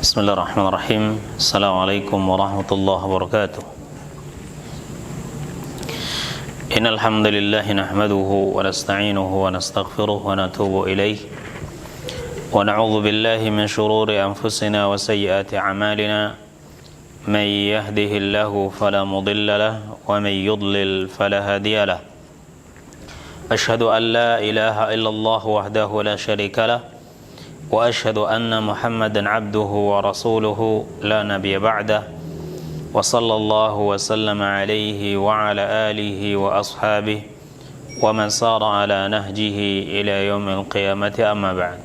Bismillahirrahmanirrahim. Assalamualaikum warahmatullahi wabarakatuh. Innal hamdalillah nahmaduhu wa nasta'inuhu wa nastaghfiruh wa natubu ilayh wa na'udzu billahi min shururi anfusina wa sayyiati a'malina may yahdihillahu fala mudilla lahu wa may yudlil fala hadiya lahu. Asyhadu an la ilaha illallah wahdahu la syarika lahu wa asyhadu anna Muhammadan abduhu wa rasuluhu la nabiyya ba'dah wa sallallahu wa sallama alaihi wa ala alihi wa ashabihi wa man sara ala nahjihi ila yaumil qiyamati amma ba'd.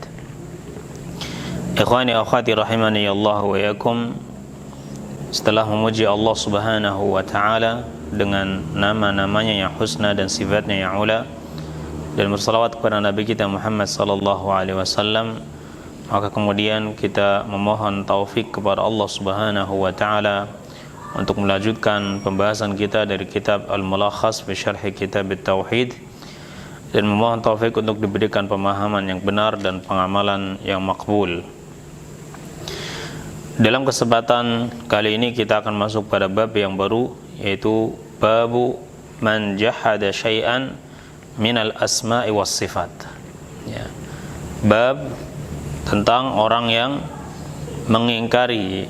Ikhwani akhwati rahimani Allah wa iyakum, setelah memuji Allah subhanahu wa ta'ala dengan nama-namanya yang husna dan sifatnya yang ula, dan bersalawat kepada Nabi kita Muhammad sallallahu alaihi wasallam, maka kemudian kita memohon taufik kepada Allah subhanahu wa ta'ala untuk melanjutkan pembahasan kita dari kitab Al-Mulakhas fi Syarh Kitab At-Tauhid, dan memohon taufik untuk diberikan pemahaman yang benar dan pengamalan yang makbul. Dalam kesempatan kali ini kita akan masuk pada bab yang baru, yaitu babu man jahada syai'an minal asma'i was sifat. Ya. Bab tentang orang yang mengingkari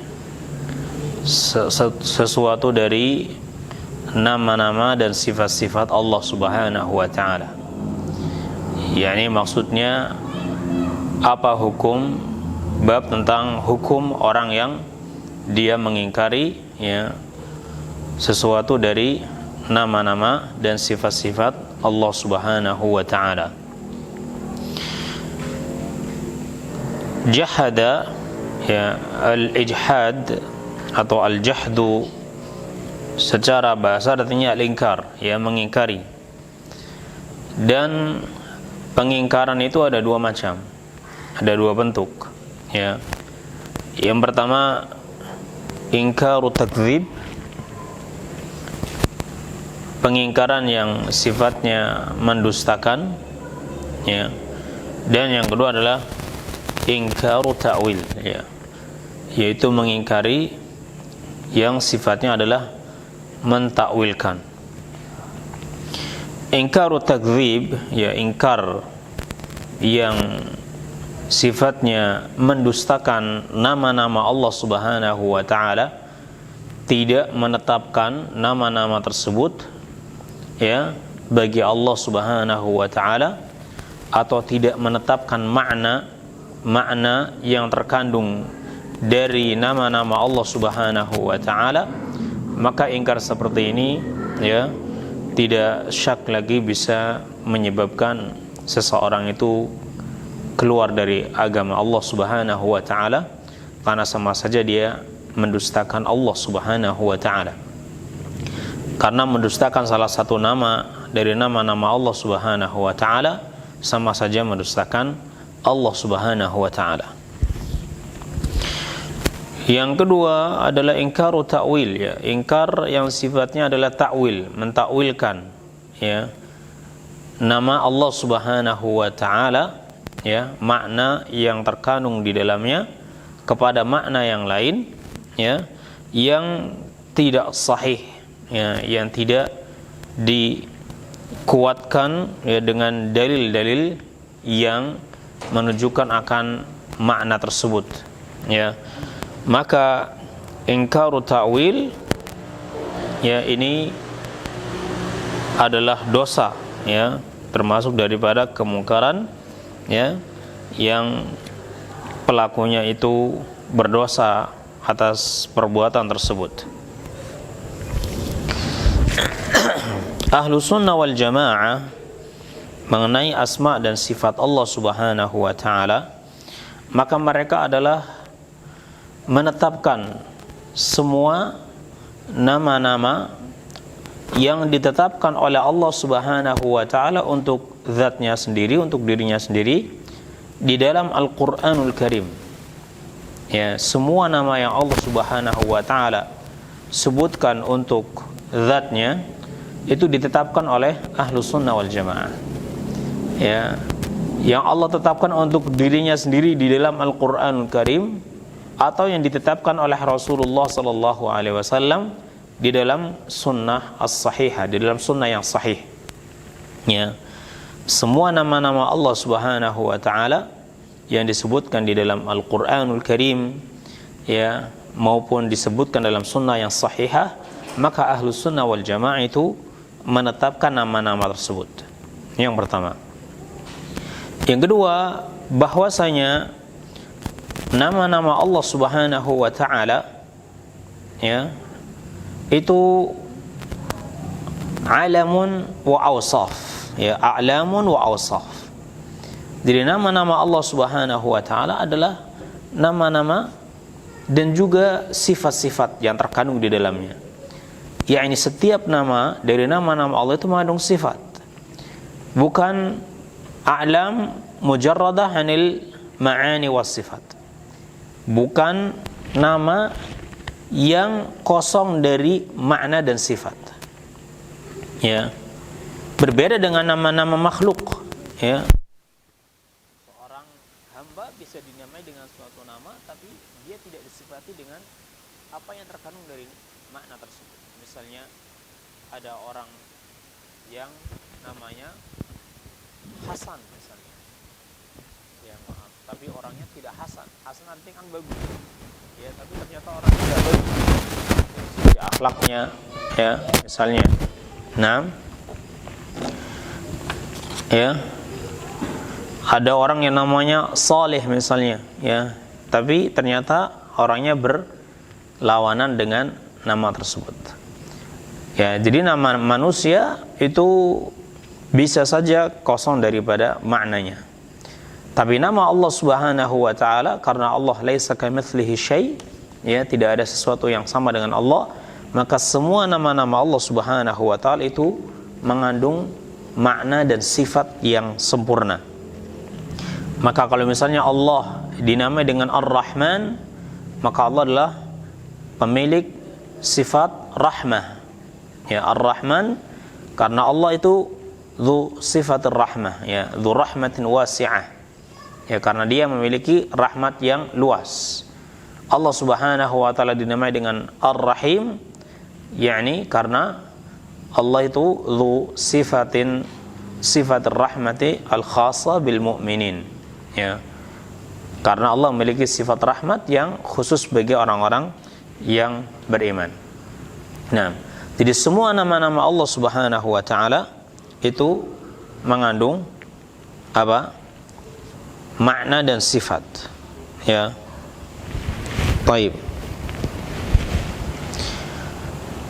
sesuatu dari nama-nama dan sifat-sifat Allah subhanahu wa ta'ala. Yani maksudnya apa hukum, bab tentang hukum orang yang dia mengingkari ya sesuatu dari nama-nama dan sifat-sifat Allah subhanahu wa ta'ala. Jahada, ya, al-ijhad atau al-jahdu secara bahasa artinya al-ingkar, ya, mengingkari. Dan pengingkaran itu ada dua macam, ada dua bentuk, ya. Yang pertama ingkaru takdzib, pengingkaran yang sifatnya mendustakan, ya. Dan yang kedua adalah ingkaru ta'wil, ya, yaitu mengingkari yang sifatnya adalah mentakwilkan. Ingkaru takdzib, ya, ingkar yang sifatnya mendustakan nama-nama Allah subhanahu wa ta'ala, tidak menetapkan nama-nama tersebut, ya, bagi Allah subhanahu wa ta'ala, atau tidak menetapkan makna yang terkandung dari nama-nama Allah subhanahu wa ta'ala, maka ingkar seperti ini, ya, tidak syak lagi bisa menyebabkan seseorang itu keluar dari agama Allah subhanahu wa ta'ala, karena sama saja dia mendustakan Allah subhanahu wa ta'ala. Karena mendustakan salah satu nama dari nama-nama Allah subhanahu wa ta'ala sama saja mendustakan Allah subhanahu wa ta'ala. Yang kedua adalah ingkaru ta'wil, ya, ingkar yang sifatnya adalah ta'wil, mentakwilkan, ya, nama Allah subhanahu wa ta'ala, ya, makna yang terkandung di dalamnya kepada makna yang lain, ya, yang tidak sahih, ya, yang tidak dikuatkan, ya, dengan dalil-dalil yang menunjukkan akan makna tersebut, ya. Maka ingkaru ta'wil, ya, ini adalah dosa, ya, termasuk daripada kemungkaran, ya, yang pelakunya itu berdosa atas perbuatan tersebut. Ahlus sunnah wal jamaah mengenai asma dan sifat Allah subhanahu wa ta'ala, maka mereka adalah menetapkan semua nama-nama yang ditetapkan oleh Allah subhanahu wa ta'ala untuk zatnya sendiri, untuk dirinya sendiri di dalam Al-Quranul Karim, ya. Semua nama yang Allah subhanahu wa ta'ala sebutkan untuk zatnya itu ditetapkan oleh Ahlus sunnah wal jamaah, ya, yang Allah tetapkan untuk dirinya sendiri di dalam Al-Quranul Karim atau yang ditetapkan oleh Rasulullah sallallahu alaihi wasallam di dalam sunnah as-sahihah, di dalam sunnah yang sahih. Ya. Semua nama-nama Allah Subhanahu wa taala yang disebutkan di dalam Al-Qur'anul Karim, ya, maupun disebutkan dalam sunnah yang sahihah, maka Ahlus Sunnah wal Jamaah itu menetapkan nama-nama tersebut. Yang pertama. Yang kedua, bahwasanya nama-nama Allah Subhanahu wa taala, ya, itu alamun wa awsaf, ya, a'lamun wa awsaf. Jadi nama-nama Allah Subhanahu wa taala adalah nama-nama dan juga sifat-sifat yang terkandung di dalamnya. Yakni setiap nama dari nama-nama Allah itu mengandung sifat. Bukan a'lam mujarradah anil ma'ani was sifat. Bukan nama yang kosong dari makna dan sifat. Ya. Berbeda dengan nama-nama makhluk, ya. Seorang hamba bisa dinamai dengan suatu nama tapi dia tidak disifati dengan apa yang terkandung dari makna tersebut. Misalnya ada orang yang namanya Hasan misalnya. Ya, maaf, tapi orangnya tidak Hasan. Hasan artinya kan bagus. Ya, tapi ternyata orang tidak bagus. Dari sisi akhlaknya, ya, misalnya. Nah, ya, ada orang yang namanya Saleh misalnya, ya, tapi ternyata orangnya berlawanan dengan nama tersebut. Ya, jadi nama manusia itu bisa saja kosong daripada maknanya. Tapi nama Allah Subhanahu wa taala, karena Allah laisa kamitslihi syai', ya, tidak ada sesuatu yang sama dengan Allah, maka semua nama-nama Allah Subhanahu wa taala itu mengandung makna dan sifat yang sempurna. Maka kalau misalnya Allah dinamai dengan Ar-Rahman, maka Allah adalah pemilik sifat rahmah. Ya, Ar-Rahman karena Allah itu dzu sifatir rahmah, ya, dzu rahmatin wasi'ah. Ya, karena dia memiliki rahmat yang luas. Allah Subhanahu wa taala dinamai dengan Ar-Rahim, yakni karena Allah itu dzu sifatir rahmati al-khassa bil mu'minin. Ya. Karena Allah memiliki sifat rahmat yang khusus bagi orang-orang yang beriman. Nah, jadi semua nama-nama Allah Subhanahu wa taala itu mengandung apa? Makna dan sifat. Ya. Baik.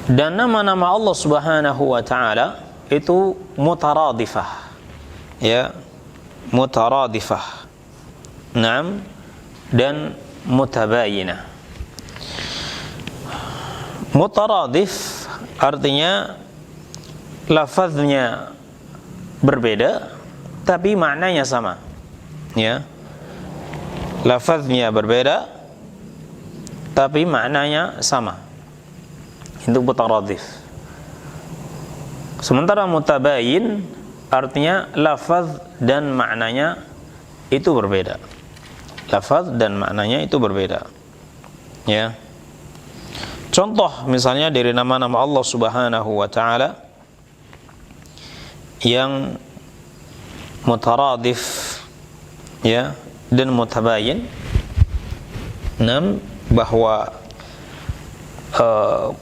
Dan nama-nama Allah Subhanahu wa taala itu mutaradifah. Ya, mutaradifah. Naam, dan mutabayinah. Mutaradif artinya lafaznya berbeda tapi maknanya sama. Ya. Lafaznya berbeda tapi maknanya sama. Itu mutaradif. Sementara mutabayin artinya lafaz dan maknanya itu berbeda. Lafaz dan maknanya itu berbeda. Ya. Contoh misalnya dari nama-nama Allah Subhanahu wa taala yang mutaradif, ya, dan mutabayin. Bahwa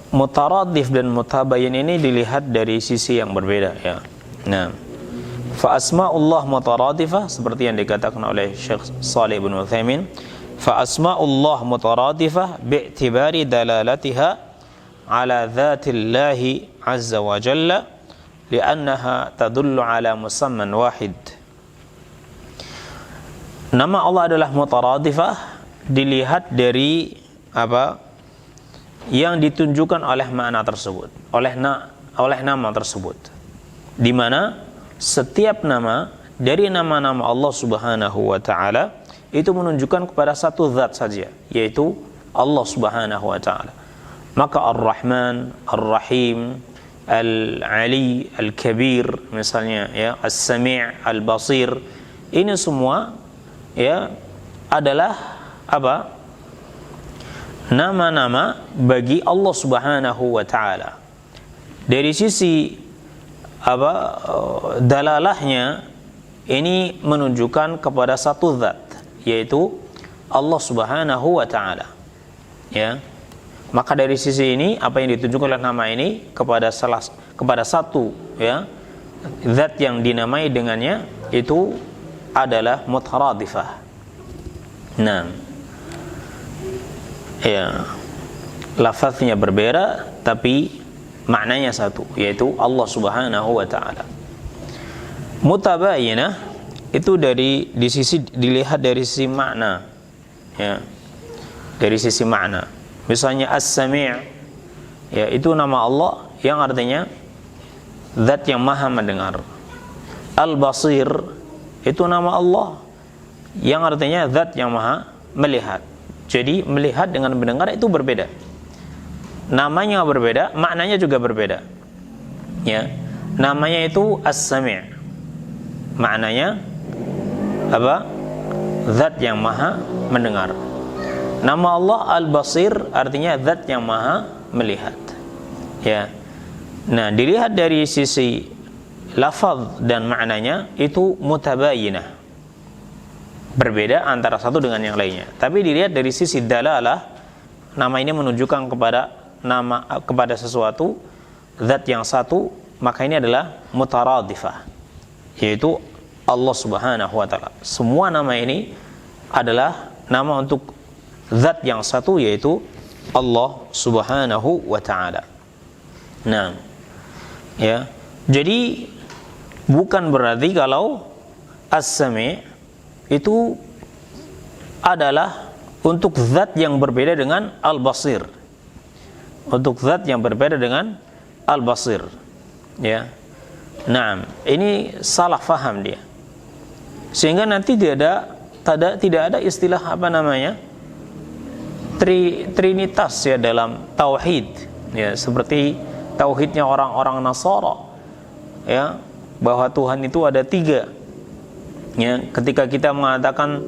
mutaradif dan mutabayin ini dilihat dari sisi yang berbeda, ya. Nah, fa asma'ullah mutaradifah seperti yang dikatakan oleh Syekh Shalih bin Utsaimin, fa asma'ullah mutaradifah bi'tibari dalalatiha ala dzatillahi azza wa jalla li'annaha tadullu ala musamman wahid. Nama Allah adalah mutaradifah dilihat dari apa yang ditunjukkan oleh makna tersebut, oleh nama tersebut, di mana setiap nama dari nama-nama Allah Subhanahu wa taala itu menunjukkan kepada satu zat saja, yaitu Allah Subhanahu wa taala. Maka Ar-Rahman, Ar-Rahim, Al-Ali, Al-Kabir misalnya, ya, As-Sami', Al-Basir, ini semua, ya, adalah apa? nama-nama bagi Allah Subhanahu wa taala. Dari sisi dalalahnya ini menunjukkan kepada satu zat, yaitu Allah Subhanahu wa taala. Ya. Maka dari sisi ini apa yang ditunjukkan oleh nama ini kepada satu ya zat yang dinamai dengannya itu adalah mutaradifah. Nah, ya, lafaznya berbeda tapi maknanya satu, yaitu Allah Subhanahu wa taala. Mutabayinah itu dilihat dari sisi makna, ya, dari sisi makna. Misalnya As-Sami', ya, itu nama Allah yang artinya zat yang maha mendengar. Al-Basir itu nama Allah yang artinya zat yang maha melihat. Jadi melihat dengan mendengar itu berbeda. Namanya berbeda, maknanya juga berbeda. Ya. Namanya itu As-Sami'. Maknanya apa? Zat yang maha mendengar. Nama Allah Al-Basir artinya zat yang maha melihat. Ya. Nah, dilihat dari sisi lafaz dan maknanya itu mutabayinah. Berbeda antara satu dengan yang lainnya. Tapi dilihat dari sisi dalalah, nama ini menunjukkan kepada sesuatu zat yang satu, maka ini adalah mutaradifah, yaitu Allah Subhanahu wa taala. Semua nama ini adalah nama untuk zat yang satu, yaitu Allah Subhanahu wa taala. Nah, ya. Jadi bukan berarti kalau As-Sami' itu adalah untuk zat yang berbeda dengan Al-Basir. Untuk zat yang berbeda dengan Al-Basir. Ya. Nah, ini salah faham dia. Sehingga nanti tidak ada istilah apa namanya? Trinitas ya dalam tauhid, ya, seperti tauhidnya orang-orang Nasara, ya, bahwa Tuhan itu ada 3. Ya, ketika kita mengatakan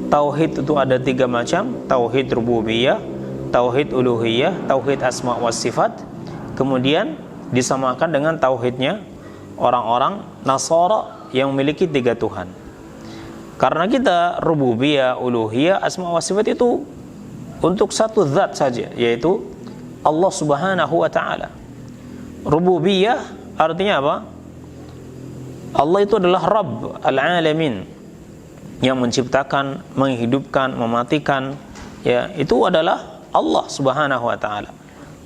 tauhid itu ada 3 macam, tauhid rububiyah, tauhid uluhiyah, tauhid asma wa sifat, kemudian disamakan dengan tauhidnya orang-orang Nasara yang memiliki 3 Tuhan. Karena kita rububiyah, uluhiyah, asma wa sifat itu untuk satu zat saja, yaitu Allah Subhanahu wa taala. Rububiyah artinya apa? Allah itu adalah Rabb al-alamin, yang menciptakan, menghidupkan, mematikan, ya, itu adalah Allah Subhanahu wa taala.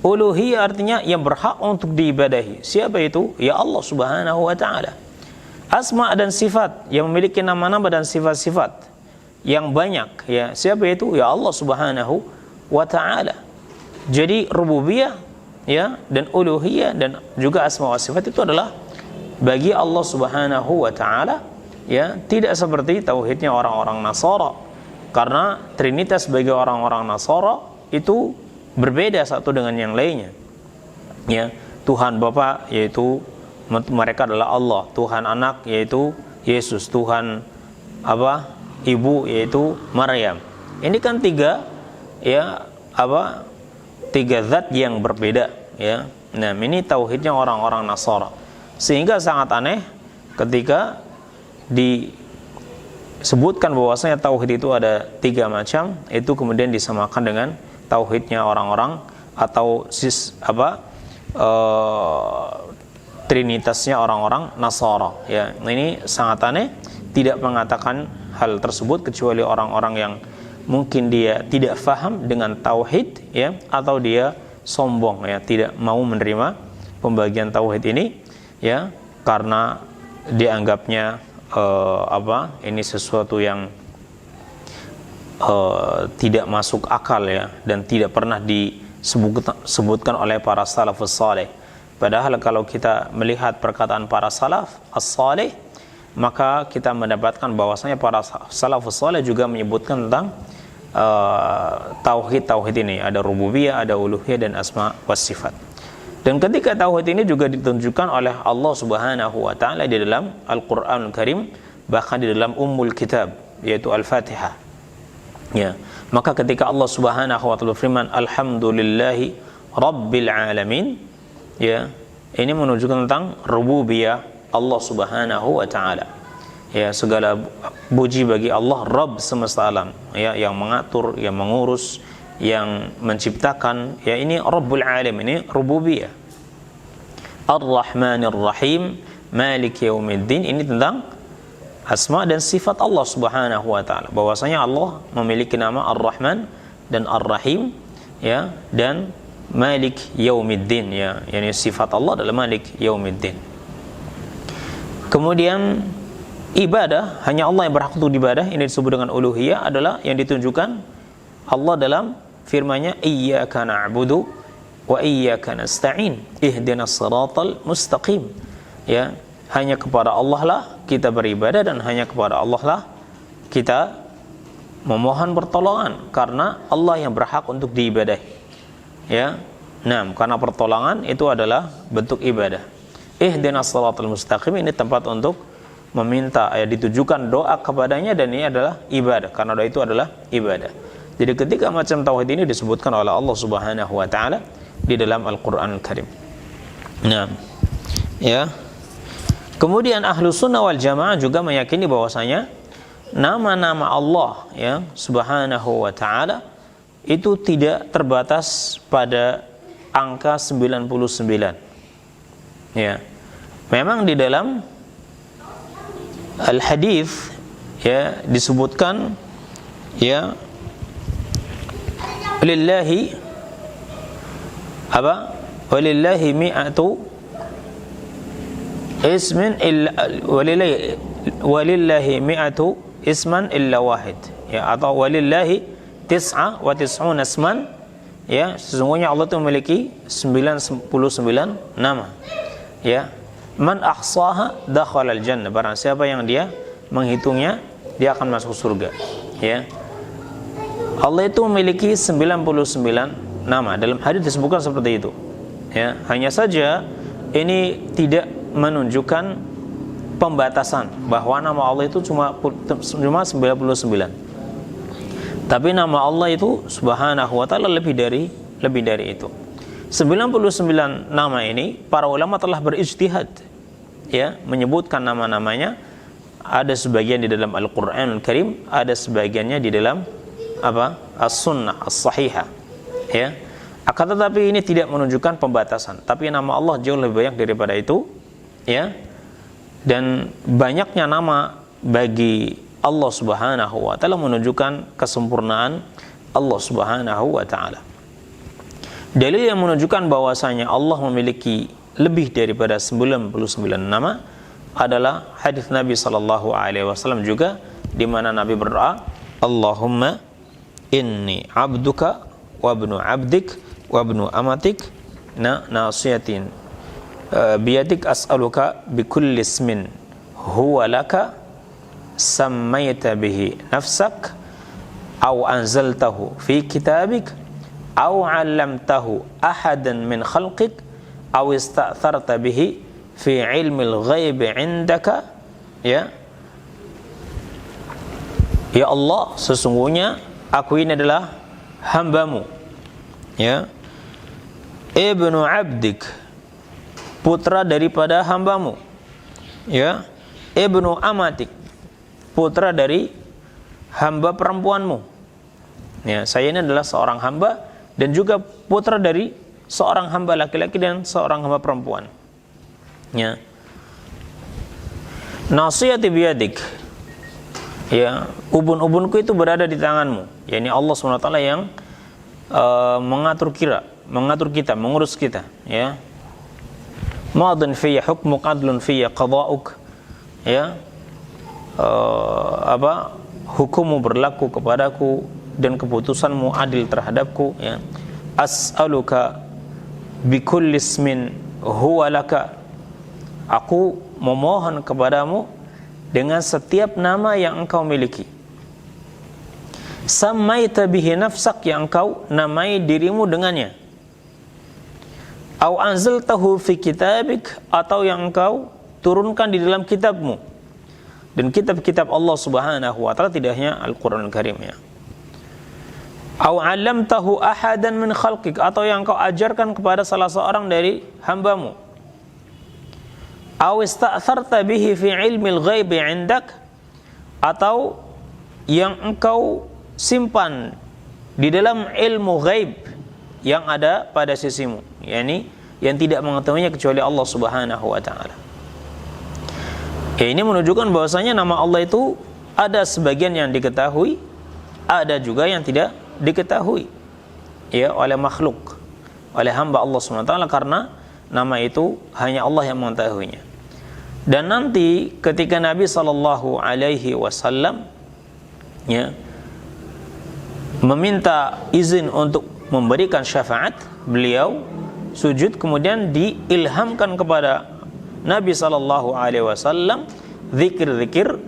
Uluhiyah artinya yang berhak untuk diibadahi. Siapa itu? Ya Allah Subhanahu wa taala. Asma dan sifat, yang memiliki nama-nama dan sifat-sifat yang banyak, ya, siapa itu? Ya Allah Subhanahu wa taala. Jadi rububiyah, ya, dan uluhiyah dan juga asma wa sifat itu adalah bagi Allah Subhanahu wa taala, ya, tidak seperti tauhidnya orang-orang Nasara. Karena trinitas bagi orang-orang Nasara itu berbeda satu dengan yang lainnya. Ya, Tuhan Bapa yaitu mereka adalah Allah, Tuhan Anak yaitu Yesus, Tuhan apa? Ibu yaitu Maryam. Ini kan 3 zat yang berbeda, ya. Nah, ini tauhidnya orang-orang Nasara. Sehingga sangat aneh ketika disebutkan bahwasanya tauhid itu ada 3 macam, itu kemudian disamakan dengan tauhidnya orang-orang atau trinitasnya orang-orang Nasara, ya. Ini sangat aneh, tidak mengatakan hal tersebut kecuali orang-orang yang mungkin dia tidak faham dengan tauhid, ya, atau dia sombong, ya, tidak mau menerima pembagian tauhid ini, ya, karena dianggapnya ini sesuatu yang tidak masuk akal, ya, dan tidak pernah disebutkan oleh para salafus saleh. Padahal kalau kita melihat perkataan para salaf as-saleh, maka kita mendapatkan bahwasanya para salafus saleh juga menyebutkan tentang tauhid ini, ada rububiyah, ada uluhiyah dan asma was sifat. Dan ketika tauhid ini juga ditunjukkan oleh Allah Subhanahu wa taala di dalam Al-Qur'anul Karim, bahkan di dalam Ummul Kitab yaitu Al-Fatihah. Ya, maka ketika Allah Subhanahu wa taala berfirman alhamdulillahi rabbil alamin, ya, ini menunjukkan tentang rububiyah Allah Subhanahu wa taala. Ya, segala puji bagi Allah Rabb semesta alam, ya, yang mengatur, yang mengurus, yang menciptakan, ya, ini Rabbul Alamin, ini rububiyah. Ar-Rahmanir Rahim, Malik Yaumiddin, ini tentang asma dan sifat Allah Subhanahu wa taala. Bahwasanya Allah memiliki nama Ar-Rahman dan Ar-Rahim, ya, dan Malik Yaumiddin, ya, yakni sifat Allah adalah Malik Yaumiddin. Kemudian ibadah, hanya Allah yang berhak untuk ibadah, ini disebut dengan uluhiyah, adalah yang ditunjukkan Allah dalam firman-Nya iyyaka na'budu wa iyyaka nasta'in ihdinas siratal mustaqim. Ya, hanya kepada Allah lah kita beribadah dan hanya kepada Allah lah kita memohon pertolongan, karena Allah yang berhak untuk diibadahi. Ya. Nah, karena pertolongan itu adalah bentuk ibadah. Ihdinas siratal mustaqim, ini tempat untuk meminta, ya, ditujukan doa kepadanya, dan ini adalah ibadah, karena doa itu adalah ibadah. Jadi ketiga macam tauhid ini disebutkan oleh Allah Subhanahu wa taala di dalam Al-Qur'an Al-Karim. Nah, ya. Kemudian Ahlus Sunnah wal Jamaah juga meyakini bahwasanya nama-nama Allah, ya, Subhanahu wa taala itu tidak terbatas pada angka 99. Ya. Memang di dalam Al-Hadits, ya, disebutkan, ya, lillahi apa? Walillahi mi'atu ismin illa walillahi mi'atu isman illa wahid, ya, atau walillahi tis'a wa tis'una isman, ya, sesungguhnya Allah itu memiliki 99 nama, ya. Man ahsaha dakhala al-jannah, barang siapa yang dia menghitungnya dia akan masuk surga, ya. Allah itu memiliki 99 nama. Dalam hadis disebutkan seperti itu. Ya, hanya saja ini tidak menunjukkan pembatasan bahwa nama Allah itu cuma 99. Tapi nama Allah itu Subhanahu wa taala lebih dari itu. 99 nama ini para ulama telah berijtihad, ya, menyebutkan nama-namanya. Ada sebagian di dalam Al-Qur'an Al-Karim, ada sebagiannya di dalam As-Sunnah As-Sahihah, ya. Akan tetapi ini tidak menunjukkan pembatasan, tapi nama Allah jauh lebih banyak daripada itu, ya. Dan banyaknya nama bagi Allah Subhanahu wa taala menunjukkan kesempurnaan Allah Subhanahu wa taala. Dalil yang menunjukkan bahwasanya Allah memiliki lebih daripada 99 nama adalah hadis Nabi sallallahu alaihi wasallam juga, di mana Nabi berdoa, Allahumma inni abduka wa ibnu abdik wa ibnu amatik nasiyatin biyadik as'aluka bikulli ismin huwa laka sammaita bihi nafsak aw anzaltahu fi kitabik aw 'allamtahu ahadan min khalqik aw ista'tharta bihi fi ilmil ghaibi 'indaka, ya. Ya Allah, sesungguhnya aku ini adalah hambamu, ya, ibnu abdik, putra daripada hambamu, ya, ibnu amatik, putra dari hamba perempuanmu, ya. Saya ini adalah seorang hamba dan juga putra dari seorang hamba laki-laki dan seorang hamba perempuan, ya. Nasiyati biyadik, ya, ubun-ubunku itu berada di tanganmu, yakni Allah SWT yang mengatur kita, mengurus kita, ya. Madun fiyya hukmuk adlun fiyya qada'uk, ya. Hukummu berlaku kepadaku dan keputusanmu adil terhadapku, ya. As'aluka bikulli ismin huwa laka, aku memohon kepadamu dengan setiap nama yang engkau miliki. Sammaita bihi nafsak, yang engkau namai dirimu dengannya. Au anzaltahu fi kitabik, atau yang engkau turunkan di dalam kitabmu. Dan kitab-kitab Allah Subhanahu wa taala tidak hanya Al-Qur'an Al-Karim, ya. Au 'allamtahu ahadan min khalqik, atau yang kau ajarkan kepada salah seorang dari hambamu. Au ista'tharta bihi fi ilmil ghaibi 'indak, atau yang engkau simpan di dalam ilmu ghaib yang ada pada sisimu, yakni yang tidak mengetahuinya kecuali Allah Subhanahu wa taala. Ini menunjukkan bahwasanya nama Allah itu ada sebagian yang diketahui, ada juga yang tidak diketahui ya oleh makhluk, oleh hamba Allah Subhanahu wa taala, karena nama itu hanya Allah yang mengetahuinya. Dan nanti ketika Nabi sallallahu alaihi wasallam ya meminta izin untuk memberikan syafaat, beliau sujud, kemudian diilhamkan kepada Nabi sallallahu alaihi wasallam zikir-zikir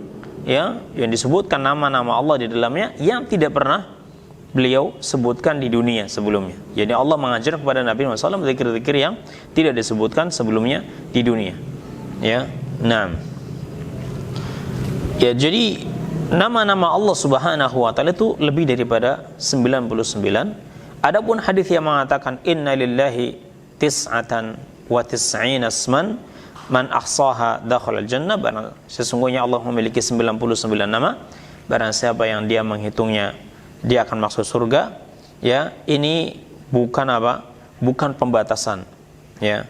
ya yang disebutkan nama-nama Allah di dalamnya yang tidak pernah beliau sebutkan di dunia sebelumnya. Jadi Allah mengajar kepada Nabi SAW zikir-zikir yang tidak disebutkan sebelumnya di dunia. Ya, nah, ya jadi nama-nama Allah Subhanahu wa taala itu lebih daripada 99. Adapun hadis yang mengatakan inna lillahi tis'atan wa tis'ina asman man ahsaha dakhala al-jannah, sesungguhnya Allah memiliki 99 nama, barang siapa yang dia menghitungnya dia akan masuk surga. Ya, ini bukan apa? Bukan pembatasan. Ya.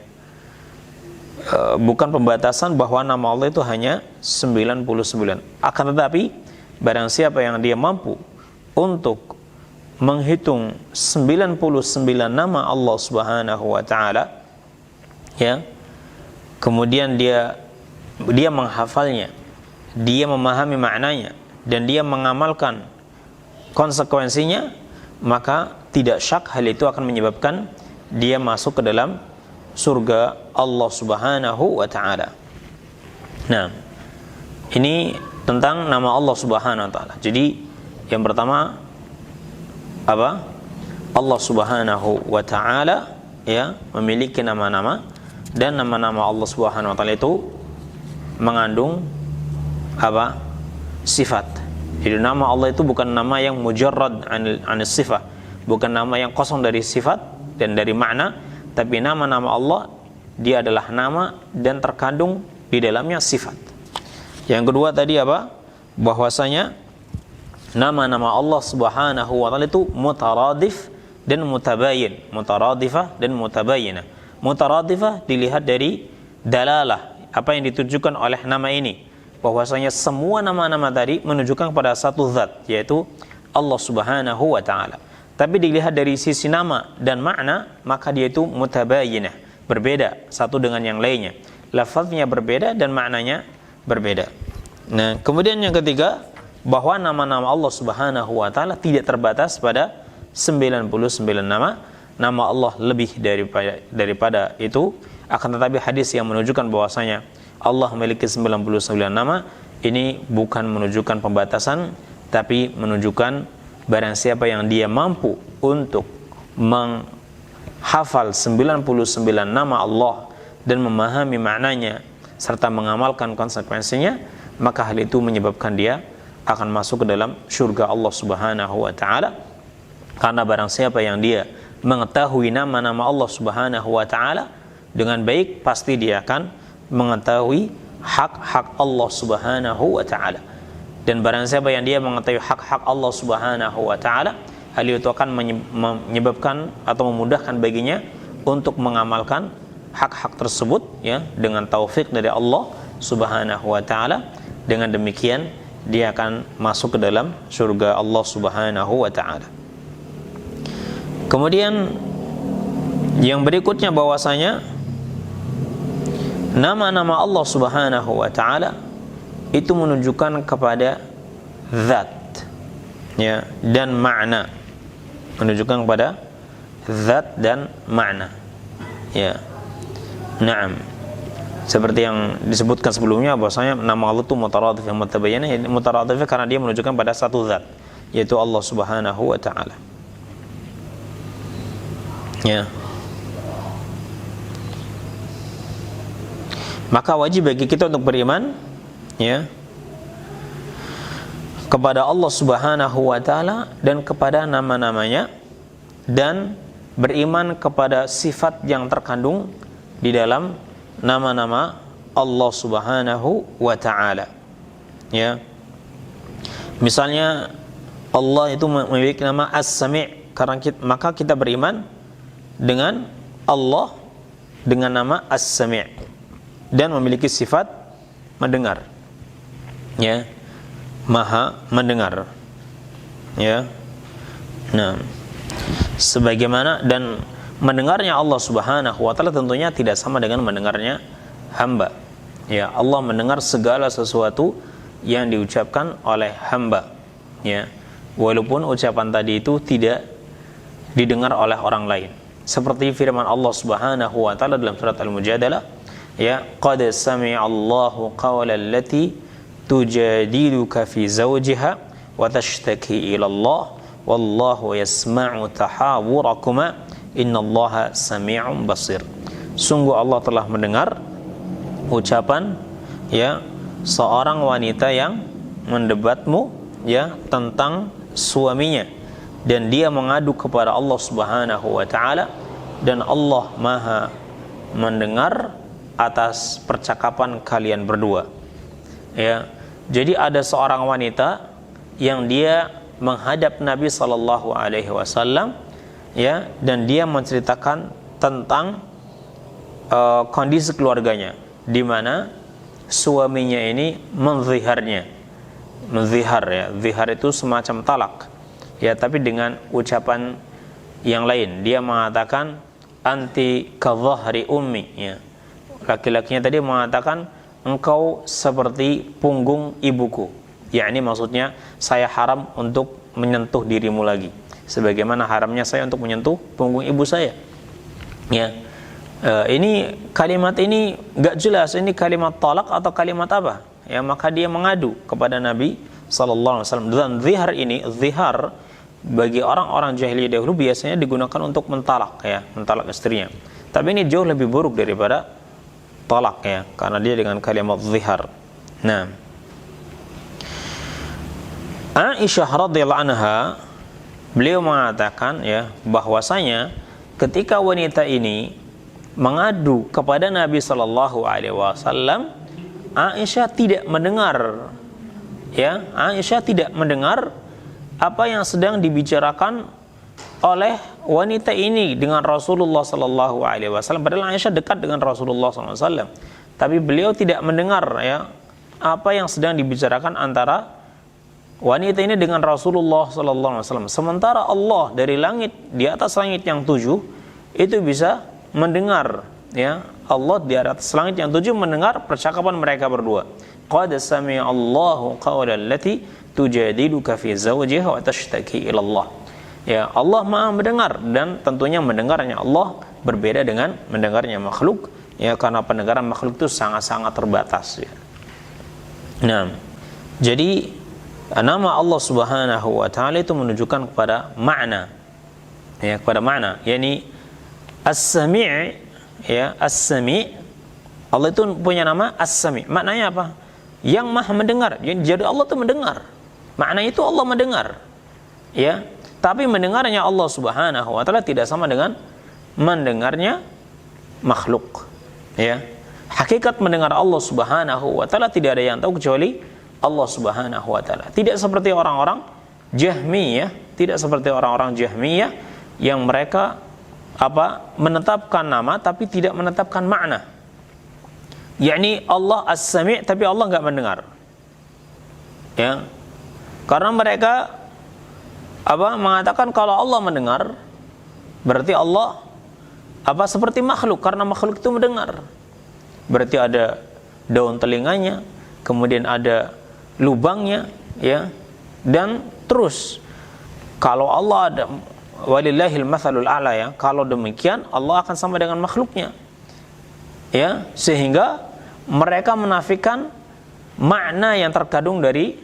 Bukan pembatasan bahwa nama Allah itu hanya 99. Akan tetapi barang siapa yang dia mampu untuk menghitung 99 nama Allah Subhanahu wa taala, ya, kemudian dia menghafalnya, dia memahami maknanya, dan dia mengamalkan konsekuensinya, maka tidak syak hal itu akan menyebabkan dia masuk ke dalam surga Allah Subhanahu wa taala. Nah, ini tentang nama Allah Subhanahu wa taala. Jadi yang pertama apa? Allah Subhanahu wa taala ya memiliki nama-nama, dan nama-nama Allah Subhanahu wa taala itu mengandung apa? Sifat. Jadi nama Allah itu bukan nama yang mujarrad anis sifat, bukan nama yang kosong dari sifat dan dari makna, tapi nama-nama Allah dia adalah nama dan terkandung di dalamnya sifat. Yang kedua tadi apa? Bahwasanya nama-nama Allah Subhanahu wa taala itu mutaradif dan mutabayin, mutaradifah dan mutabayinah. Mutaradifah dilihat dari dalalah, apa yang ditujukan oleh nama ini, bahwasanya semua nama-nama tadi menunjukkan kepada satu zat, yaitu Allah Subhanahu wa taala. Tapi dilihat dari sisi nama dan makna, maka dia itu mutabayinah, berbeda satu dengan yang lainnya. Lafaznya berbeda dan maknanya berbeda. Nah, kemudian yang ketiga, bahwa nama-nama Allah Subhanahu wa taala tidak terbatas pada 99 nama. Nama Allah lebih daripada itu. Akan tetapi hadis yang menunjukkan bahwasanya Allah memiliki 99 nama, ini bukan menunjukkan pembatasan, tapi menunjukkan barang siapa yang dia mampu untuk menghafal 99 nama Allah dan memahami maknanya serta mengamalkan konsekuensinya, maka hal itu menyebabkan dia akan masuk ke dalam surga Allah Subhanahu wa taala. Karena barang siapa yang dia mengetahui nama-nama Allah Subhanahu wa taala dengan baik, pasti dia akan mengetahui hak-hak Allah Subhanahu wa taala. Dan barang siapa yang dia mengetahui hak-hak Allah Subhanahu wa taala, hal itu akan menyebabkan atau memudahkan baginya untuk mengamalkan hak-hak tersebut ya dengan taufik dari Allah Subhanahu wa taala. Dengan demikian dia akan masuk ke dalam surga Allah Subhanahu wa taala. Kemudian yang berikutnya bahwasanya nama-nama Allah Subhanahu wa taala itu menunjukkan kepada zat ya dan makna, menunjukkan kepada zat dan makna ya. Naam, seperti yang disebutkan sebelumnya bahwasanya nama Allah itu mutaradif, yang mutabayyinah mutaradif karena dia menunjukkan pada satu zat, yaitu Allah Subhanahu wa taala ya. Maka wajib bagi kita untuk beriman ya kepada Allah Subhanahu wa taala dan kepada nama-namanya, dan beriman kepada sifat yang terkandung di dalam nama-nama Allah Subhanahu wa taala. Ya. Misalnya Allah itu memiliki nama As-Sami', maka kita beriman dengan Allah dengan nama As-Sami', dan memiliki sifat mendengar. Ya. Maha mendengar. Ya. Nah, sebagaimana dan mendengarnya Allah Subhanahu wa taala tentunya tidak sama dengan mendengarnya hamba. Ya, Allah mendengar segala sesuatu yang diucapkan oleh hamba. Ya. Walaupun ucapan tadi itu tidak didengar oleh orang lain. Seperti firman Allah Subhanahu wa taala dalam surat Al-Mujadalah, ya, qad sami'a Allahu qawla allati tujadiluka fi zawjiha wa tashtaki ila Allah wallahu yasma'u tahawurakuma innallaha sami'un basir. Sungguh Allah telah mendengar ucapan, ya, seorang wanita yang mendebatmu, ya, tentang suaminya, dan dia mengadu kepada Allah Subhanahu wa taala, dan Allah Maha mendengar atas percakapan kalian berdua. Ya, jadi ada seorang wanita yang dia menghadap Nabi sallallahu alaihi wasallam, ya, dan dia menceritakan tentang kondisi keluarganya, di mana suaminya ini menzihar, ya, zihar itu semacam talak, ya, tapi dengan ucapan yang lain. Dia mengatakan anti kadhahri ummi, ya. Laki-lakinya tadi mengatakan engkau seperti punggung ibuku, yakni maksudnya saya haram untuk menyentuh dirimu lagi sebagaimana haramnya saya untuk menyentuh punggung ibu saya. Ya, ini kalimat ini enggak jelas ini kalimat talak atau kalimat apa. Ya, maka dia mengadu kepada Nabi sallallahu alaihi wasallam. Dan zihar bagi orang-orang jahiliyah dahulu biasanya digunakan untuk mentalak, ya, mentalak istrinya. Tapi ini jauh lebih buruk daripada talak, ya, karena dia dengan kalimat zihar. Nah, Aisyah radhiyallahu anha, beliau mengatakan, ya, bahwasanya ketika wanita ini mengadu kepada Nabi sallallahu alaihi wasallam, Aisyah tidak mendengar, ya, Aisyah tidak mendengar apa yang sedang dibicarakan oleh wanita ini dengan Rasulullah sallallahu alaihi wasallam. Padahal Aisyah dekat dengan Rasulullah sallallahu alaihi wasallam, tapi beliau tidak mendengar, ya, apa yang sedang dibicarakan antara wanita ini dengan Rasulullah sallallahu alaihi wasallam. Sementara Allah dari langit, di atas langit yang 7 itu bisa mendengar, ya, Allah di atas langit yang 7 mendengar percakapan mereka berdua. Qad sami'a Allahu qawla allati tujadiluka fi zawjiha wa tashtaki ila Allah. Ya, Allah Maha mendengar, dan tentunya mendengarnya Allah berbeda dengan mendengarnya makhluk, ya, karena pendengaran makhluk itu sangat-sangat terbatas, ya. Nah, jadi nama Allah Subhanahu wa taala itu menunjukkan kepada makna, ya, kepada makna, yakni As-Sami', ya, As-Sami'. Allah itu punya nama As-Sami'. Maknanya apa? Yang Maha mendengar. Jadi Allah itu mendengar. Maknanya itu Allah mendengar, ya. Tapi mendengarnya Allah Subhanahu wa taala tidak sama dengan mendengarnya makhluk, ya. Hakikat mendengar Allah Subhanahu wa taala tidak ada yang tahu kecuali Allah Subhanahu wa taala. Tidak seperti orang-orang Jahmiyah, tidak seperti orang-orang Jahmiyah yang mereka menetapkan nama tapi tidak menetapkan makna. Yakni Allah As-Sami' tapi Allah enggak mendengar. Ya. Karena mereka mengatakan kalau Allah mendengar berarti Allah seperti makhluk, karena makhluk itu mendengar. Berarti ada daun telinganya, kemudian ada lubangnya, ya. Dan terus kalau Allah ada, walillahil matsalul a'la, ya. Kalau demikian Allah akan sama dengan makhluknya. Ya, sehingga mereka menafikan makna yang terkandung dari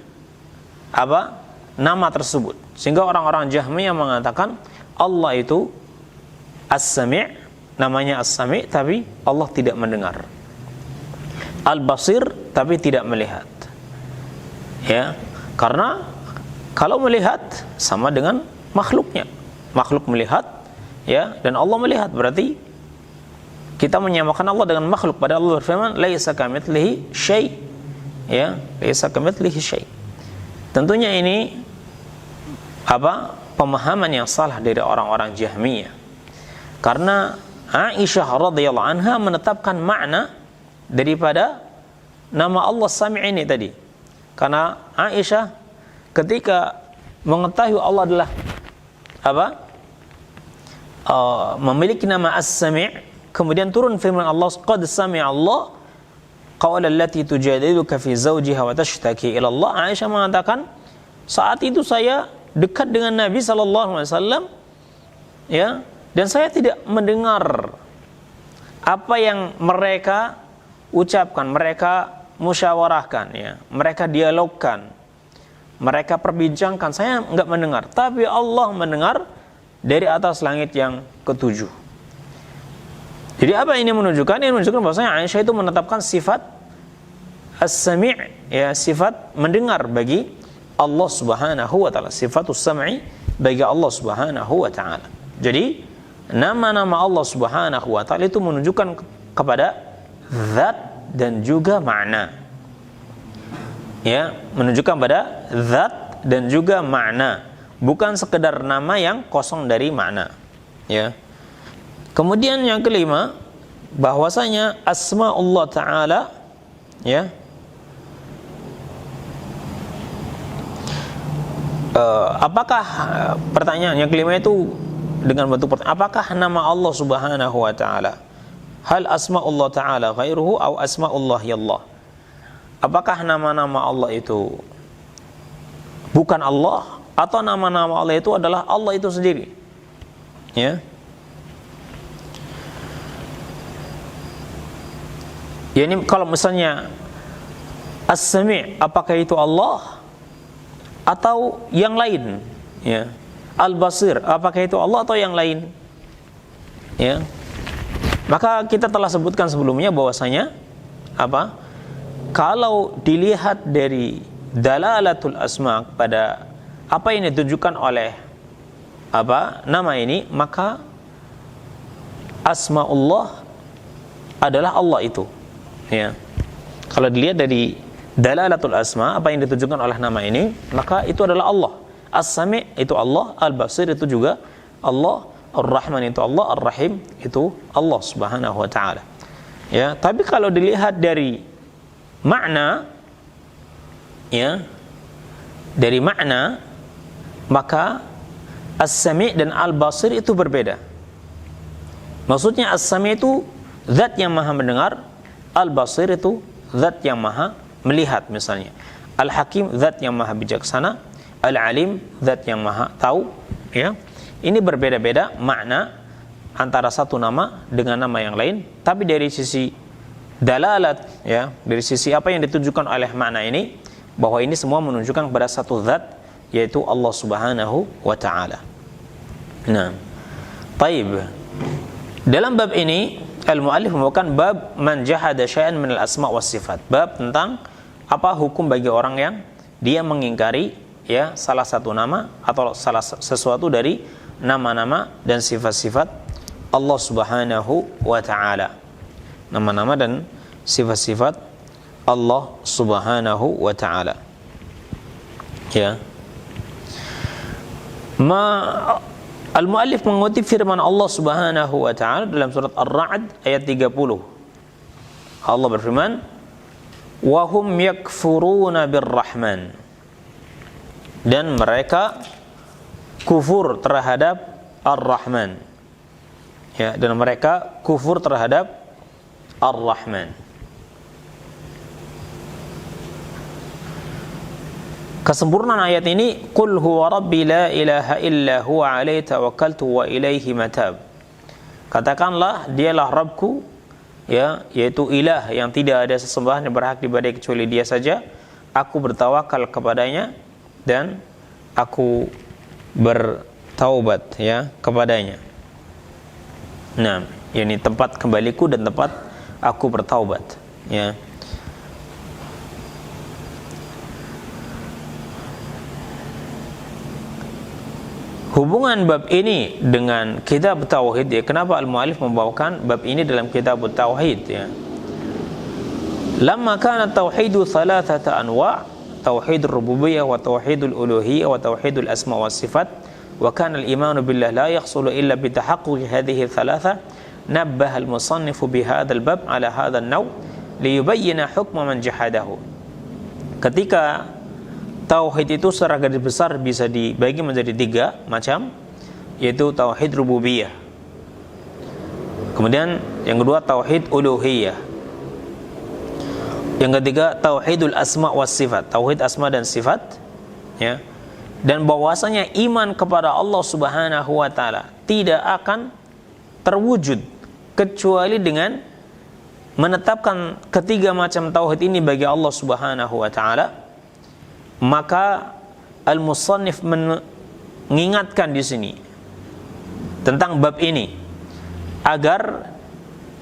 nama tersebut. Sehingga orang-orang Jahmiyah mengatakan Allah itu As-Sami', namanya As-Sami', tapi Allah tidak mendengar. Al-Basir, tapi tidak melihat. Ya, karena Kalau melihat sama dengan makhluknya. Makhluk melihat, ya, dan Allah melihat, berarti kita menyamakan Allah dengan makhluk. Padahal Allah berfirman, laisa kamitslihi syai'. Ya, laisa kamitslihi syai'. Tentunya ini pemahaman yang salah dari orang-orang Jahmiyah. Karena Aisyah radhiyallahu anha menetapkan makna daripada nama Allah Sami' ini tadi. Karena Aisyah ketika mengetahui Allah adalah memiliki nama As-Sami', kemudian turun firman Allah, qad sami'a Allah qawla allati tujadiluka fi zawjiha wa tashtaki ila Allah. Aisyah mengatakan, saat itu saya dekat dengan Nabi sallallahu alaihi wasallam, ya, dan saya tidak mendengar apa yang mereka ucapkan, mereka musyawarahkan, ya, mereka dialogkan, mereka perbincangkan. Saya enggak mendengar, tapi Allah mendengar dari atas langit yang ketujuh. Jadi apa ini menunjukkan? Ini menunjukkan bahwasanya Aisyah itu menetapkan sifat As-Sami', ya, sifat mendengar bagi Allah Subhanahu wa taala, sifatus sam'i bagi Allah Subhanahu wa taala. Jadi nama-nama Allah Subhanahu wa taala itu menunjukkan kepada zat dan juga makna. Ya, menunjukkan pada zat dan juga makna, bukan sekedar nama yang kosong dari makna. Ya. Kemudian yang kelima, bahwasanya asma Allah taala, ya, apakah, pertanyaan yang kelima itu dengan bentuk pertanyaan, apakah nama Allah Subhanahu wa taala, hal asmaullah taala ghairuhu atau asmaullah ya Allah? Apakah nama-nama Allah itu bukan Allah, atau nama-nama Allah itu adalah Allah itu sendiri? Ya. Ya, ini kalau misalnya As-Sami', apakah itu Allah atau yang lain? Ya. Al-Basir, apakah itu Allah atau yang lain? Ya. Maka kita telah sebutkan sebelumnya bahwasanya kalau dilihat dari dalalatul asma pada apa yang ditujukan oleh nama ini, maka asmaullah adalah Allah itu. Ya. Kalau dilihat dari dalalatul asma, apa yang ditujukan oleh nama ini, maka itu adalah Allah. As-Sami' itu Allah, Al-Basir itu juga Allah, Ar-Rahman itu Allah, Ar-Rahim itu Allah Subhanahu wa taala. Ya, tapi kalau dilihat dari makna, ya, dari makna, maka As-Sami' dan Al-Basir itu berbeda. Maksudnya As-Sami' itu zat yang maha mendengar, Al-Basir itu zat yang maha melihat misalnya. Al-Hakim zat yang maha bijaksana, Al-Alim zat yang maha tahu, ya. Ini berbeda-beda makna antara satu nama dengan nama yang lain, tapi dari sisi dalalat, ya, dari sisi apa yang ditujukan oleh makna ini, bahwa ini semua menunjukkan kepada satu zat, yaitu Allah Subhanahu wa taala. Nah, taib. Dalam bab ini al-muallif membawakan bab man jahada syai'an min al-asma' was sifat. Bab tentang apa hukum bagi orang yang dia mengingkari, ya, salah satu nama atau salah sesuatu dari nama-nama dan sifat-sifat Allah Subhanahu wa taala. Nama-nama dan sifat-sifat Allah Subhanahu wa taala. Ya. Al-muallif mengutip firman Allah Subhanahu wa taala dalam surat Ar-Ra'd ayat 30. Allah berfirman, "Wa hum yakfuruna bir-Rahman." Dan mereka kufur terhadap Ar-Rahman. Ya, dan mereka kufur terhadap Ar-Rahman. Kesempurnaan ayat ini, qul huwa rabbi la ilaha illa huwa alaihi tawakkaltu wa ilaihi matab. Katakanlah, dialah Rabbku, ya, yaitu ilah yang tidak ada sesembahan yang berhak diibadahi kecuali dia saja. Aku bertawakal kepadanya dan aku bertaubat, ya, kepadanya. Nah, yakni tempat kembaliku dan tempat aku bertaubat, ya. hubungan bab ini dengan kitab tauhid, ya, kenapa al-mu'allif membawakan bab ini dalam kitab tauhid, ya. Lamma kana tauhidu thalathata anwa', tauhid rububiyyah wa tauhidul uluhiyyah wa tauhidul asma wa sifat, wa kana al-imanu billah la yahsulu illa bi tahaqquqi hadhihi thalatha, nabbaha al-musannifu bi hadzal bab ala hadzal naw' liyubayyana hukma man jahadahu. Ketika tauhid itu secara garis besar bisa dibagi menjadi 3 macam, yaitu tauhid rububiyah. Kemudian yang kedua tauhid uluhiyah. Yang ketiga tauhidul asma was sifat, tauhid asma dan sifat, ya. Dan bahwasanya iman kepada Allah Subhanahu wa taala tidak akan terwujud kecuali dengan menetapkan ketiga macam tauhid ini bagi Allah Subhanahu wa taala. Maka al-musannif mengingatkan di sini tentang bab ini agar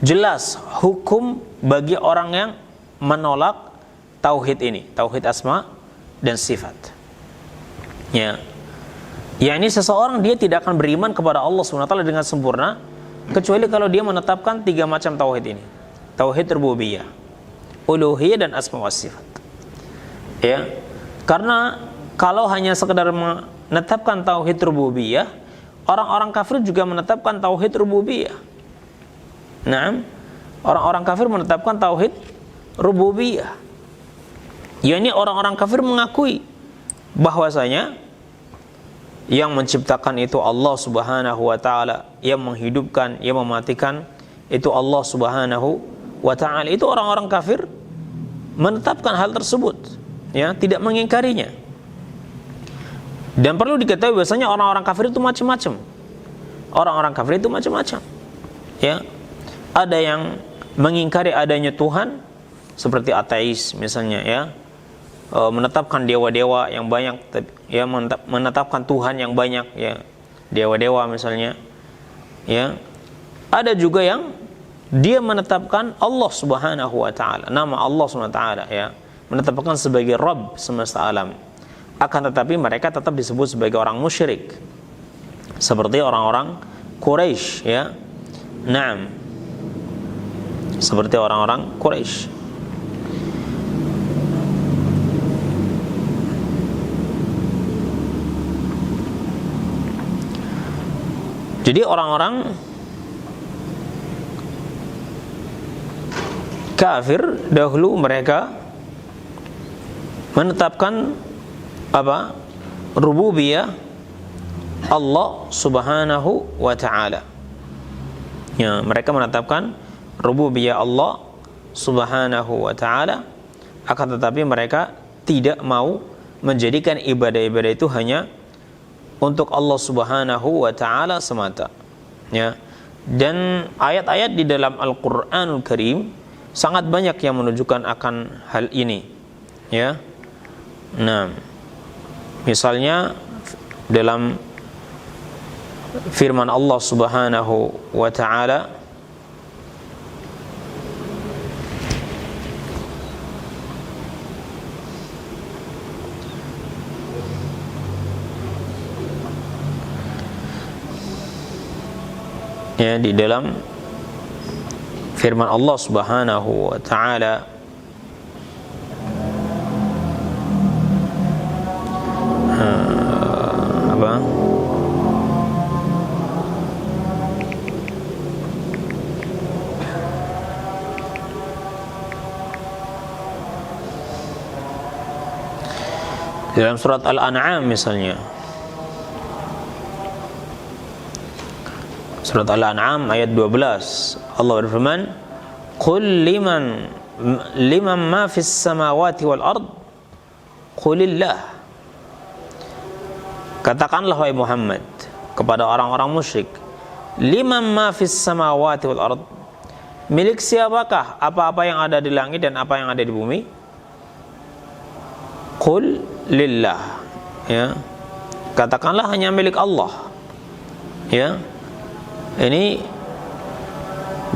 jelas hukum bagi orang yang menolak tauhid ini, tauhid asma dan sifat. Ya. Yakni seseorang dia tidak akan beriman kepada Allah SWT dengan sempurna kecuali kalau dia menetapkan 3 macam tauhid ini. Tauhid rububiyah, uluhiyah dan asma wa sifat. Ya. Karena kalau hanya sekedar menetapkan tauhid rububiyah, orang-orang kafir juga menetapkan tauhid rububiyah. Nah, orang-orang kafir menetapkan tauhid rububiyah. Yani orang-orang kafir mengakui bahwasanya yang menciptakan itu Allah Subhanahu wa taala, yang menghidupkan, yang mematikan itu Allah Subhanahu wa taala. Itu orang-orang kafir menetapkan hal tersebut, ya, tidak mengingkarinya. Dan perlu diketahui bahwasanya orang-orang kafir itu macam-macam. Orang-orang kafir itu macam-macam. Ya. Ada yang mengingkari adanya Tuhan seperti ateis misalnya, ya. Menetapkan dewa-dewa yang banyak, ya, menetapkan Tuhan yang banyak, ya. Dewa-dewa misalnya. Ya. Ada juga yang dia menetapkan Allah Subhanahu wa taala, nama Allah Subhanahu wa taala, ya. Menetapkan sebagai Rabb semesta alam. Akan tetapi mereka tetap disebut sebagai orang musyrik, seperti orang-orang Quraisy, ya. Naam. Seperti orang-orang Quraisy. Jadi orang-orang kafir dahulu mereka menetapkan apa? Rububiyah Allah Subhanahu wa taala. Ya, mereka menetapkan rububiyah Allah Subhanahu wa taala, akan tetapi mereka tidak mau menjadikan ibadah-ibadah itu hanya untuk Allah Subhanahu wa taala semata. Ya. Dan ayat-ayat di dalam Al-Qur'anul Karim sangat banyak yang menunjukkan akan hal ini. Ya. Nah, misalnya dalam firman Allah Subhanahu wa taala, ya, di dalam firman Allah Subhanahu wa taala, dalam surat Al-An'am misalnya, surat Al-An'am ayat 12, Allah berfirman, "Qul liman ma fis samawati wal ard, qulillah." Katakanlah wahai Muhammad kepada orang-orang musyrik, liman ma fis samawati wal ard, milik siapakah apa-apa yang ada di langit dan apa yang ada di bumi? Qul lillah, ya. Katakanlah hanya milik Allah. Ya. Ini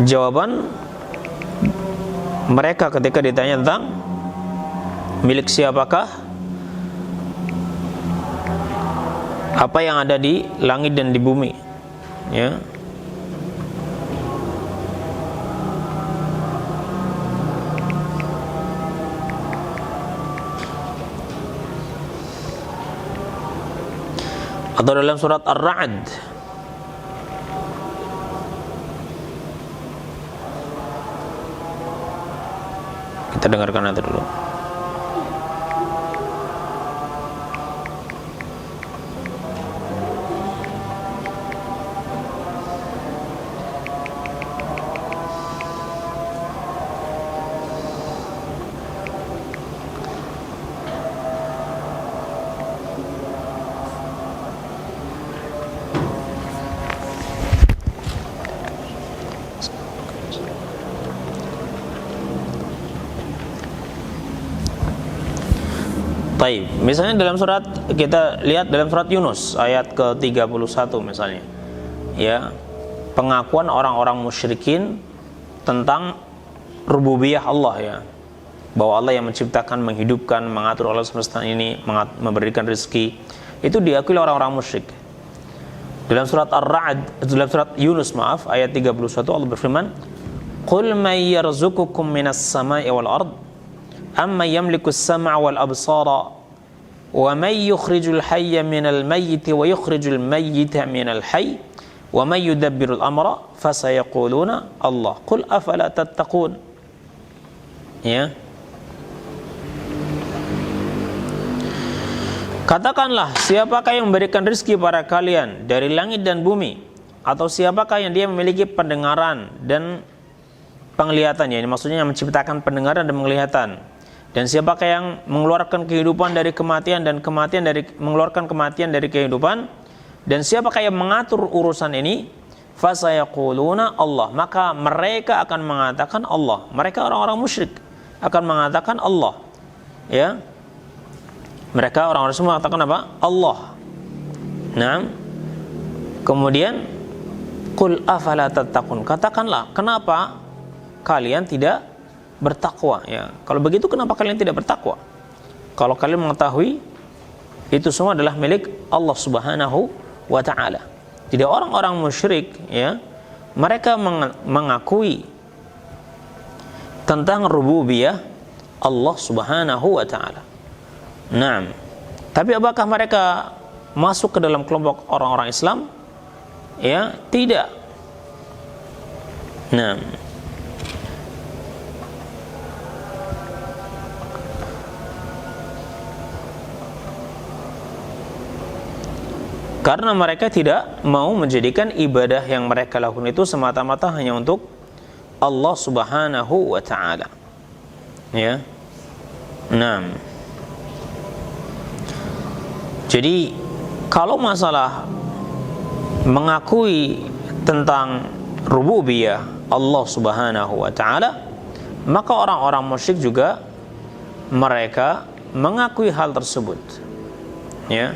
jawaban mereka ketika ditanya tentang milik siapakah apa yang ada di langit dan di bumi, ya. Atau dalam surat Ar-Ra'd, kita dengarkan nanti dulu. Baik, misalnya dalam surat, kita lihat dalam surat Yunus ayat ke-31 misalnya, ya, pengakuan orang-orang musyrikin tentang rububiyah Allah, ya, bahwa Allah yang menciptakan, menghidupkan, mengatur alam semesta ini, memberikan rezeki, itu diakui oleh orang-orang musyrik. Dalam surat Ar-Ra'd, dalam surat Yunus, maaf, ayat 31, Allah berfirman, "Qul may yarzuqukum minas sama'i wal ard amma yamliku as-sam'a wal absara wa may yukhrijul hayya minal mayyiti wa yukhrijul mayyita minal hayy wa may yudabbirul amra fasayaquluna Allah qul afala tattaqun." Ya, katakanlah, siapakah yang memberikan rezeki pada kalian dari langit dan bumi, atau siapakah yang dia memiliki pendengaran dan penglihatan, ya, ini maksudnya yang menciptakan pendengaran dan penglihatan. Dan siapakah yang mengeluarkan kehidupan dari kematian dan mengeluarkan kematian dari kehidupan, dan siapakah yang mengatur urusan ini? Fasayaquluna Allah, maka mereka akan mengatakan Allah. Mereka orang-orang musyrik akan mengatakan Allah, ya. Mereka orang-orang semua mengatakan apa? Allah. Nah, kemudian qul afala tattaqun, katakanlah, kenapa kalian tidak bertakwa, ya. Kalau begitu kenapa kalian tidak bertakwa? Kalau kalian mengetahui itu semua adalah milik Allah Subhanahu wa taala. Jadi orang-orang musyrik, ya, mereka mengakui tentang rububiyah Allah Subhanahu wa taala. Nah, tapi apakah mereka masuk ke dalam kelompok orang-orang Islam? Ya, tidak. Nah, karena mereka tidak mau menjadikan ibadah yang mereka lakukan itu semata-mata hanya untuk Allah Subhanahu wa ta'ala, ya. Nah, jadi kalau masalah mengakui tentang rububiyah Allah Subhanahu wa ta'ala, maka orang-orang musyrik juga mereka mengakui hal tersebut, ya.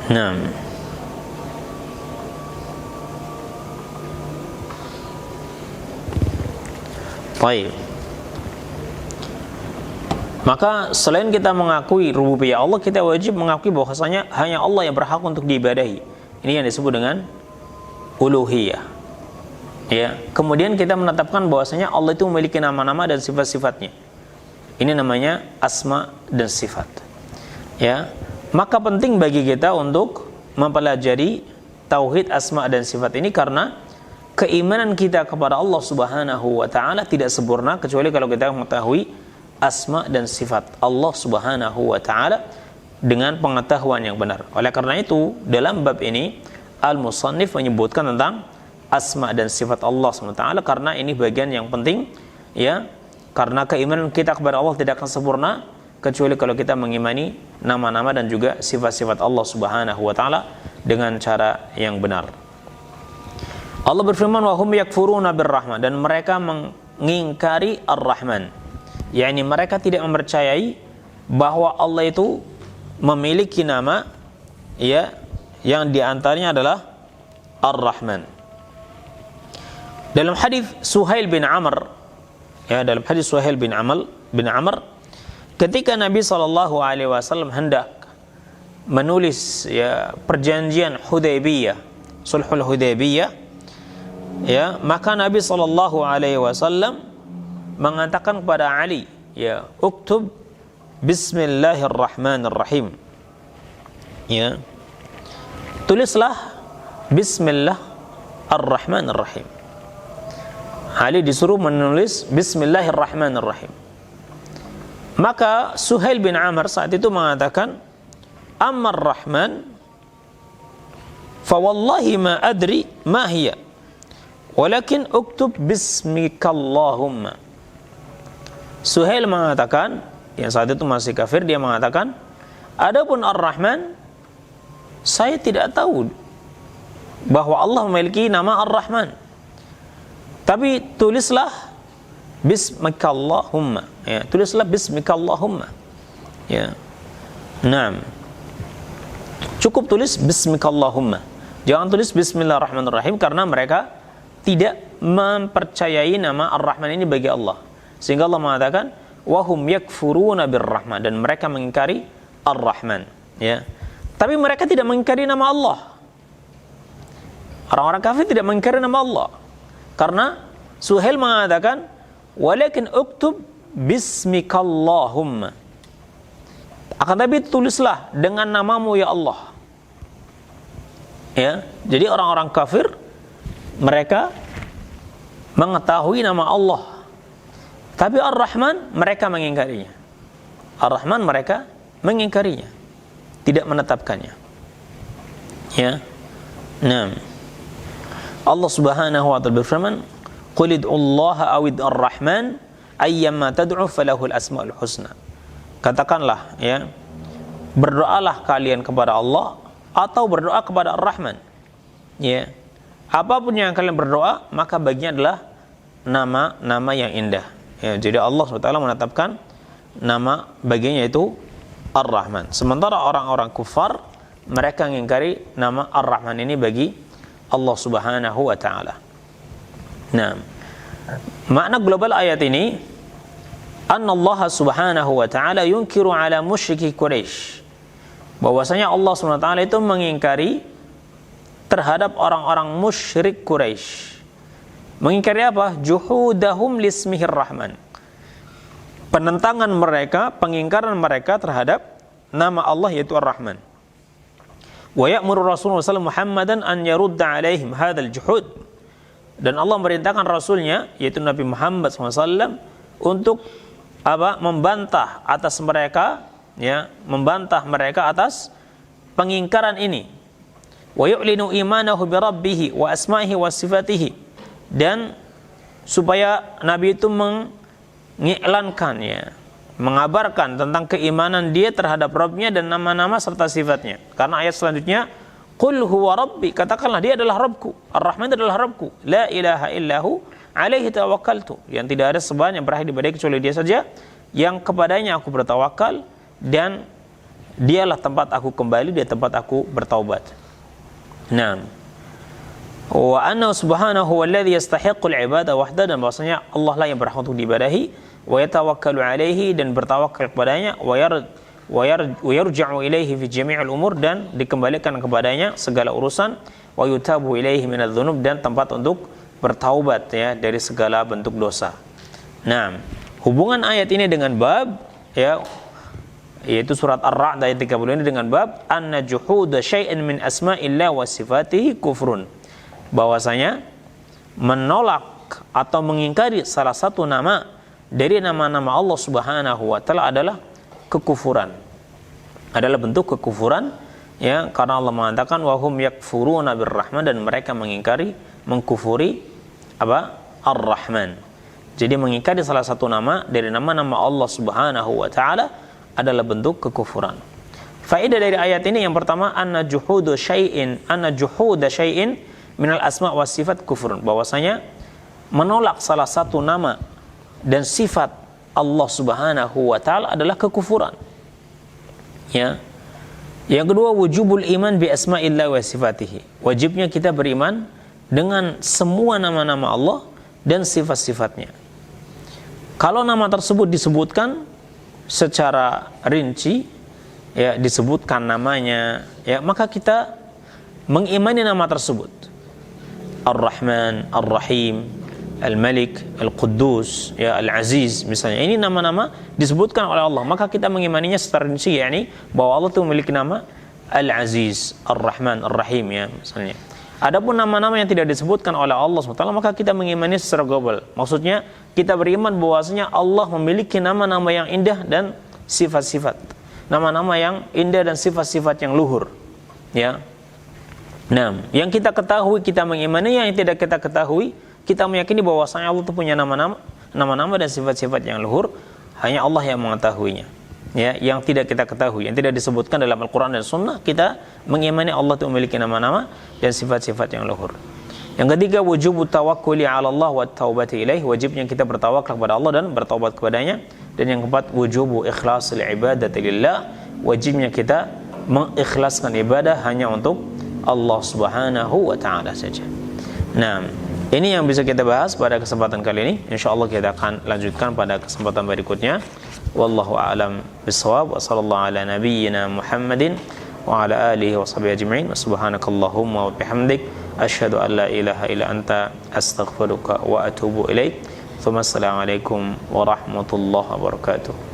Nah, baik. Maka selain kita mengakui rububiyah Allah, kita wajib mengakui bahwasanya hanya Allah yang berhak untuk diibadahi. Ini yang disebut dengan uluhiyah, ya. Kemudian kita menetapkan bahwasanya Allah itu memiliki nama-nama dan sifat-sifatnya. Ini namanya asma dan sifat, ya. Maka penting bagi kita untuk mempelajari tauhid asma dan sifat ini, karena keimanan kita kepada Allah Subhanahu wa ta'ala tidak sempurna kecuali kalau kita mengetahui asma dan sifat Allah Subhanahu wa ta'ala dengan pengetahuan yang benar. Oleh karena itu, dalam bab ini al-musannif menyebutkan tentang asma dan sifat Allah Subhanahu wa ta'ala, karena ini bagian yang penting, ya. Karena keimanan kita kepada Allah tidak akan sempurna kecuali kalau kita mengimani nama-nama dan juga sifat-sifat Allah Subhanahu wa ta'ala dengan cara yang benar. Allah berfirman, wa hum yakfuruna birrahman, dan mereka mengingkari ar-Rahman, yakni mereka tidak mempercayai bahwa Allah itu memiliki nama, ya, yang diantaranya adalah ar-Rahman, Dalam hadis Suhail bin Amr, dalam hadis Suhail bin Amr, ketika Nabi SAW hendak menulis perjanjian Hudaybiyah, Sulhul Hudaybiyah, maka Nabi SAW mengatakan kepada Ali, uktub Bismillahirrahmanirrahim. Tulislah Bismillahirrahmanirrahim. Ali disuruh menulis Bismillahirrahmanirrahim. Maka Suhail bin Amr saat itu mengatakan, Ammar Rahman, fa wallahi ma adri ma hiya, walakin uktub bismikallahumma. Suhail mengatakan, yang saat itu masih kafir, dia mengatakan, adapun Ar-Rahman, saya tidak tahu bahwa Allah memiliki nama Ar-Rahman. Tapi tulislah Bismikallahumma. Tulislah Bismikallahumma. Naam. Cukup tulis Bismikallahumma. Jangan tulis Bismillahirrahmanirrahim, karena mereka tidak mempercayai nama Ar-Rahman ini bagi Allah. Sehingga Allah mengatakan, wahum yakfuruna birrahman, dan mereka mengingkari Ar-Rahman. Tapi mereka tidak mengingkari nama Allah. Orang-orang kafir tidak mengingkari nama Allah. Karena Suhail mengatakan, walakin uktub bismikallahumma. Akan tapi tulislah dengan namamu ya Allah. Jadi orang-orang kafir, mereka mengetahui nama Allah. Tapi Ar-Rahman mereka mengingkarinya. Ar-Rahman mereka mengingkarinya, tidak menetapkannya. Nah, Allah Subhanahu wa ta'ala berfirman, qul id'ullaha awid ar-Rahman ayyamma tad'u falahul asmaul husna. Katakanlah, berdoalah kalian kepada Allah atau berdoa kepada Ar-Rahman. Apapun yang kalian berdoa, maka baginya adalah nama-nama yang indah. Jadi Allah SWT menetapkan nama baginya yaitu Ar-Rahman. Sementara orang-orang kufar, mereka mengingkari nama Ar-Rahman ini bagi Allah Subhanahu wa ta'ala. Nah, makna global ayat ini, anna Allah Subhanahu wa ta'ala yunkiru ala musyriki Quraisy, bahwasanya Allah Subhanahu wa ta'ala itu mengingkari terhadap orang-orang musyrik Quraisy. Mengingkari apa? Juhudahum lismihir rahman. Penentangan mereka, pengingkaran mereka terhadap nama Allah yaitu Ar-Rahman. Wa ya'muru Rasulullah sallallahu Muhammadan an yarudda alaihim hadzal juhud. Dan Allah merintahkan Rasulnya yaitu Nabi Muhammad SAW untuk membantah atas mereka, membantah mereka atas pengingkaran ini. Wa yu'linu imanahu bi rabbih wa asma'ihi wa sifatihi. Dan supaya Nabi itu mengiklankan, mengabarkan tentang keimanan dia terhadap Rabbnya dan nama-nama serta sifatnya. Karena ayat selanjutnya, qul huwa rabbi, katakanlah dia adalah Rabbku, Ar-Rahman adalah Rabbku, la ilaha illahu alaihi tawakkaltu, yang tidak ada sembahan yang berhak diibadahi kecuali dia saja, yang kepadanya aku bertawakal, dan dialah tempat aku kembali, dia tempat aku bertaubat. Nah, wa anna subhanahu walladhi yastahiqqul ibada wahda, dan bahwasanya Allah lah yang berhak untuk diibadahi, wa yatawakkalu alaihi, dan bertawakal kepadanya, wa yarja'u ilaihi fi jami'il umur, dan dikembalikan kepadanya segala urusan, wa yutabu ilaihi minadz dzunub, dan tempat untuk bertaubat dari segala bentuk dosa. Nah, hubungan ayat ini dengan bab yaitu surat Ar-Ra'd ayat 30 ini dengan bab anna juhuda syai'in min asma'illah wa sifatihi kufrun, bahwasanya menolak atau mengingkari salah satu nama dari nama-nama Allah Subhanahu wa ta'ala adalah kekufuran, adalah bentuk kekufuran, karena Allah mengatakan wahum yakfuruna birrahman, dan mereka mengkufuri Ar-Rahman. Jadi mengingkari salah satu nama dari nama-nama Allah Subhanahu wa ta'ala adalah bentuk kekufuran. Faedah dari ayat ini yang pertama, anna juhuda syai'in minal asma' was sifat kufrun, bahwasanya menolak salah satu nama dan sifat Allah Subhanahu wa ta'ala adalah kekufuran. Yang kedua, wujubul iman bi asma'illah wa sifatihi, wajibnya kita beriman dengan semua nama-nama Allah dan sifat-sifatnya. Kalau nama tersebut disebutkan secara rinci, ya, disebutkan namanya, ya, maka kita mengimani nama tersebut. Ar-Rahman, Ar-Rahim, Al-Malik, Al-Quddus, ya, Al-Aziz misalnya. Ini nama-nama disebutkan oleh Allah, maka kita mengimaninya secara rinci, yakni bahwa Allah itu memiliki nama Al-Aziz, Ar-Rahman, Ar-Rahim, ya, misalnya. Adapun nama-nama yang tidak disebutkan oleh Allah SWT, maka kita mengimani secara global. Maksudnya kita beriman bahwasanya Allah memiliki nama-nama yang indah dan sifat-sifat. Nama-nama yang indah dan sifat-sifat yang luhur, ya. Nah, yang kita ketahui kita mengimani, yang tidak kita ketahui kita meyakini bahwasanya Allah itu punya nama-nama dan sifat-sifat yang luhur, hanya Allah yang mengetahuinya. Ya, yang tidak kita ketahui, yang tidak disebutkan dalam Al-Quran dan Sunnah, kita mengimani Allah itu memiliki nama-nama dan sifat-sifat yang luhur. Yang ketiga, wujubu tawakkuli 'ala Allah wa taubati ilaih, wajibnya kita bertawakal kepada Allah dan bertaubat kepadanya. Dan yang keempat, wujubu ikhlasil ibadati lillah, wajibnya kita mengikhlaskan ibadah hanya untuk Allah Subhanahu wa taala saja. Nah, ini yang bisa kita bahas pada kesempatan kali ini. Insyaallah kita akan lanjutkan pada kesempatan berikutnya. Wallahu a'lam bissawab, wa sallallahu ala nabiyyina Muhammadin wa ala alihi wa sahbihi ajma'in. Subhanakallahumma wa bihamdik, asyhadu an la ilaha illa anta, astaghfiruka wa atubu ilaik. Assalamualaikum warahmatullahi wabarakatuh.